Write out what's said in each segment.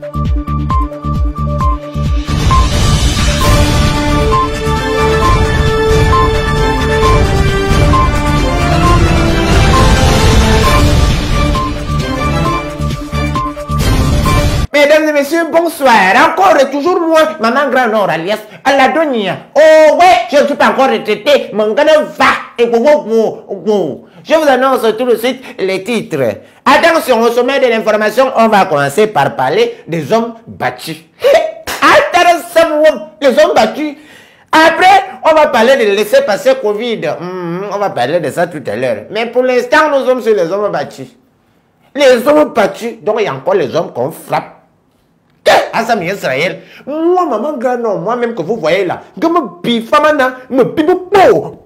Mesdames et messieurs, bonsoir. Encore et toujours moi, Maman Grand Nord, alias Aladonia. Oh ouais, je ne suis pas encore retraité. Mon gars va. Et je vous annonce tout de suite les titres. Attention, au sommet de l'information, on va commencer par parler des hommes battus. Intéressant, les hommes battus. Après, on va parler de laisser passer Covid. On va parler de ça tout à l'heure. Mais pour l'instant, nous sommes sur les hommes battus. Les hommes battus, donc il y a encore les hommes qu'on frappe. Assam Israël, moi, Maman Grand Nord, moi-même que vous voyez là, je me bifamana, me bibou, coup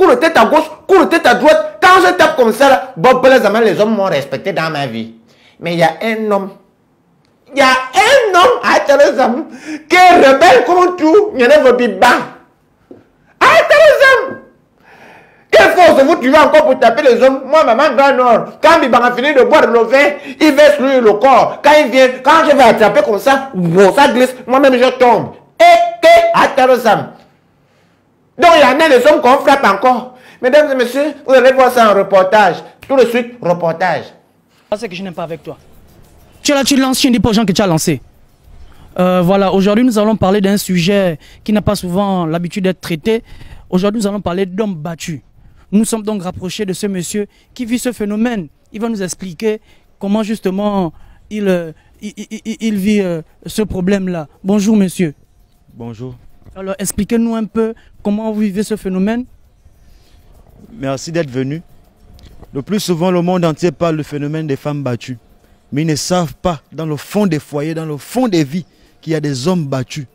de tête à gauche, coup de tête à droite. Quand je tape comme ça, là, bon, les hommes m'ont respecté dans ma vie. Mais il y a un homme, à Télésam, qui est rebelle comme tout, il y en a un biban. À Télésam! Quelle force vous tuez encore pour taper les hommes? Moi, Maman Grand Nord, quand Biban a fini de boire le vin, il verse lui le corps. Quand il vient, quand je vais attraper comme ça, ça glisse, moi-même je tombe. Et que intéressant. Donc il y en a des hommes qu'on frappe encore. Mesdames et messieurs, vous allez voir ça en reportage. Tout de suite, reportage. C'est que je n'aime pas avec toi. Tu lances, tu ne dis pas aux gens que tu as lancé. Voilà, aujourd'hui nous allons parler d'un sujet qui n'a pas souvent l'habitude d'être traité. Aujourd'hui nous allons parler d'hommes battus. Nous sommes donc rapprochés de ce monsieur qui vit ce phénomène. Il va nous expliquer comment justement il vit ce problème-là. Bonjour monsieur. Bonjour. Alors expliquez-nous un peu comment vous vivez ce phénomène. Merci d'être venu. Le plus souvent, le monde entier parle du phénomène des femmes battues. Mais ils ne savent pas, dans le fond des foyers, dans le fond des vies, qu'il y a des hommes battus.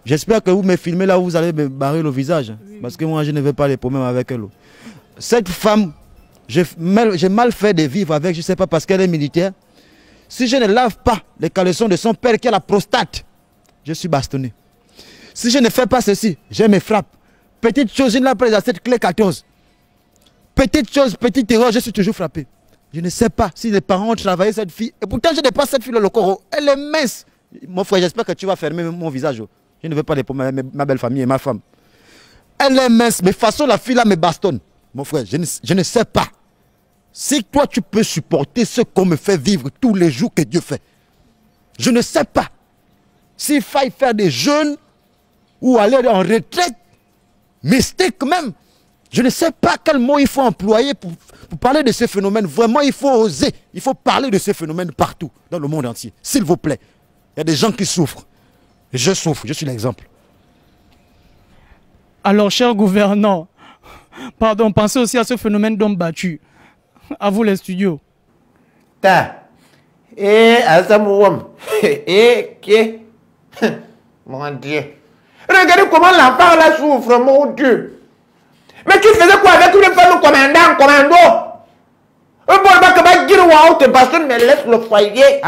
J'espère que vous me filmez là où vous allez me barrer le visage. Oui. Parce que moi, je ne veux pas les problèmes avec elle. Cette femme, j'ai mal fait de vivre avec, je ne sais pas, parce qu'elle est militaire. Si je ne lave pas les caleçons de son père qui a la prostate, je suis bastonné. Si je ne fais pas ceci, je me frappe. Petite chose, je ne l'ai pas cette clé 14. Petite chose, petite erreur, je suis toujours frappé. Je ne sais pas si les parents ont travaillé cette fille. Et pourtant, je n'ai pas cette fille le corps. Elle est mince. Mon frère, j'espère que tu vas fermer mon visage. Je ne veux pas les problèmes avec ma belle famille et ma femme. Elle est mince, mais de toute façon, la fille là me bastonne. Mon frère, je ne sais pas. Si toi, tu peux supporter ce qu'on me fait vivre tous les jours que Dieu fait. Je ne sais pas. S'il faille faire des jeûnes ou aller en retraite, mystique même, je ne sais pas quel mot il faut employer pour parler de ce phénomène. Vraiment, il faut oser. Il faut parler de ce phénomène partout, dans le monde entier. S'il vous plaît. Il y a des gens qui souffrent. Je souffre, je suis l'exemple. Alors, cher gouvernant, pardon, pensez aussi à ce phénomène d'hommes battus. À vous les studios. Mon Dieu. Regardez comment l'enfant là souffre, mon Dieu. Mais tu faisais quoi avec une femme commando? Mais laisse le foyer.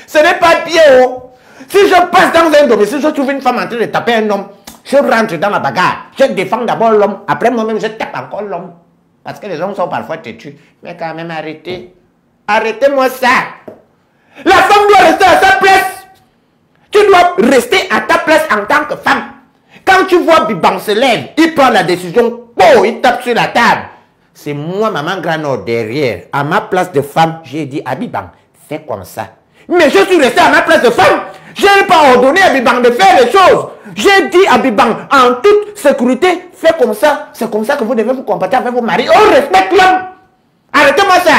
Ce n'est pas bien. Si je passe dans un domicile, je trouve une femme en train de taper un homme, je rentre dans la bagarre, je défends d'abord l'homme, après moi-même je tape encore l'homme. Parce que les hommes sont parfois têtus. Mais quand même arrêtez. Arrêtez-moi ça. La femme doit rester à sa place. Tu dois rester à ta place en tant que femme. Quand tu vois Biban se lève, il prend la décision, il tape sur la table. C'est moi, Maman Grand Nord, derrière. À ma place de femme, j'ai dit à Biban, fais comme ça. Mais je suis resté à ma place de femme. Je n'ai pas ordonné à Biban de faire les choses. J'ai dit à Biban, en toute sécurité, fais comme ça. C'est comme ça que vous devez vous comporter avec vos maris. On respecte l'homme. Arrêtez-moi ça.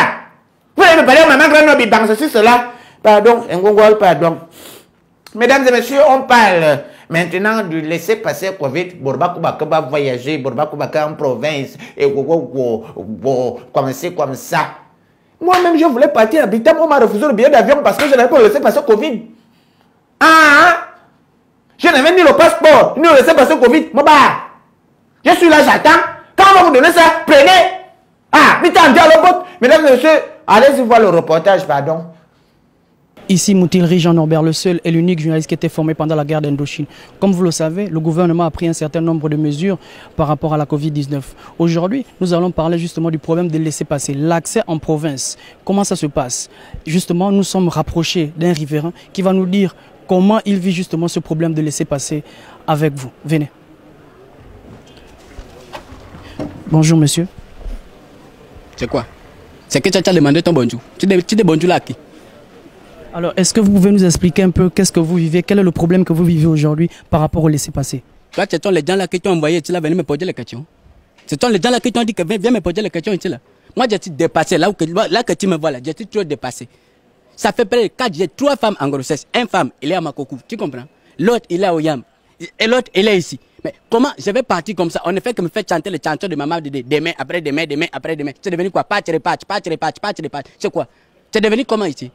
Vous allez me parler à Maman Grand Nord, Biban, ceci, cela. Pardon, Ngongol, pardon. Mesdames et messieurs, on parle maintenant du laisser passer Covid. Borba Koubaka va voyager, Borba Koubaka en province, et comme ça. Moi-même, je voulais partir à Bitam, on m'a refusé le billet d'avion parce que je n'avais pas laissé passer Covid. Je n'avais ni le passeport, ni le laisser passer Covid. Je suis là, j'attends. Quand on va vous donner ça, prenez. Bitam, dis à l'autre. Mesdames et messieurs, allez-y voir le reportage, pardon. Ici, Moutilri Jean-Norbert, le seul et l'unique journaliste qui était formé pendant la guerre d'Indochine. Comme vous le savez, le gouvernement a pris un certain nombre de mesures par rapport à la Covid-19. Aujourd'hui, nous allons parler justement du problème de laisser-passer, l'accès en province. Comment ça se passe? Justement, nous sommes rapprochés d'un riverain qui va nous dire comment il vit justement ce problème de laisser-passer avec vous. Venez. Bonjour, monsieur. C'est quoi? C'est que tu as demandé ton bonjour. Tu dis bonjour là à qui? Alors, est-ce que vous pouvez nous expliquer un peu qu'est-ce que vous vivez, quel est le problème que vous vivez aujourd'hui par rapport au laisser-passer? Toi, ce sont les gens là qui t'ont envoyé, tu là, venir me poser les questions. Ce sont les gens là qui t'ont dit que viens me poser les questions ici là. Moi, j'ai été dépassé, là que tu me vois là, j'ai été trop dépassé. Ça fait près de 4, j'ai 3 femmes en grossesse. Une femme, il est à Makokou, tu comprends? L'autre, il est au Yam. Et l'autre, il est ici. Mais comment je vais partir comme ça? On ne fait que me faire chanter les chansons de maman de demain, après demain, demain, après demain. C'est devenu quoi? Patch. C'est quoi? C'est devenu comment ici?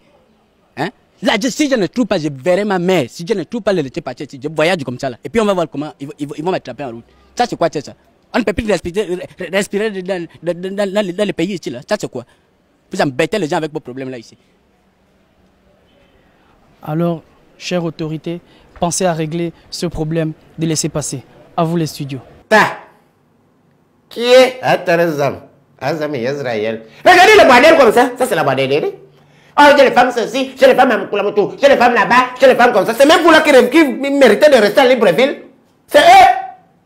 Hein? Là, si je ne trouve pas, je verrai ma mère. Si je ne trouve pas le laisser partir, je voyage comme ça là. Et puis on va voir comment ils vont m'attraper en route. Ça c'est quoi, c'est ça? On ne peut plus respirer dans les pays ici là. Ça c'est quoi? Vous embêtez les gens avec vos problèmes là ici. Alors, chère autorité, pensez à régler ce problème de laisser passer. À vous les studios. Qui est Azami Israël. Regardez le bordel comme ça. Ça c'est la bordel. Oh, j'ai les femmes ceci, j'ai les femmes à Moukoulamoutou, j'ai les femmes là-bas, j'ai les femmes comme ça. C'est même vous là qui méritez de rester à Libreville. C'est eux.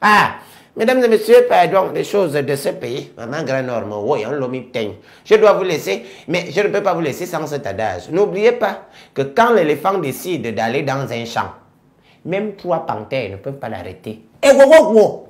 Ah, mesdames et messieurs, pardon, les choses de ce pays. Maman grand norme, oui, on l'a mis. Je dois vous laisser, mais je ne peux pas vous laisser sans cet adage. N'oubliez pas que quand l'éléphant décide d'aller dans un champ, même 3 panthères ne peuvent pas l'arrêter. Et wow.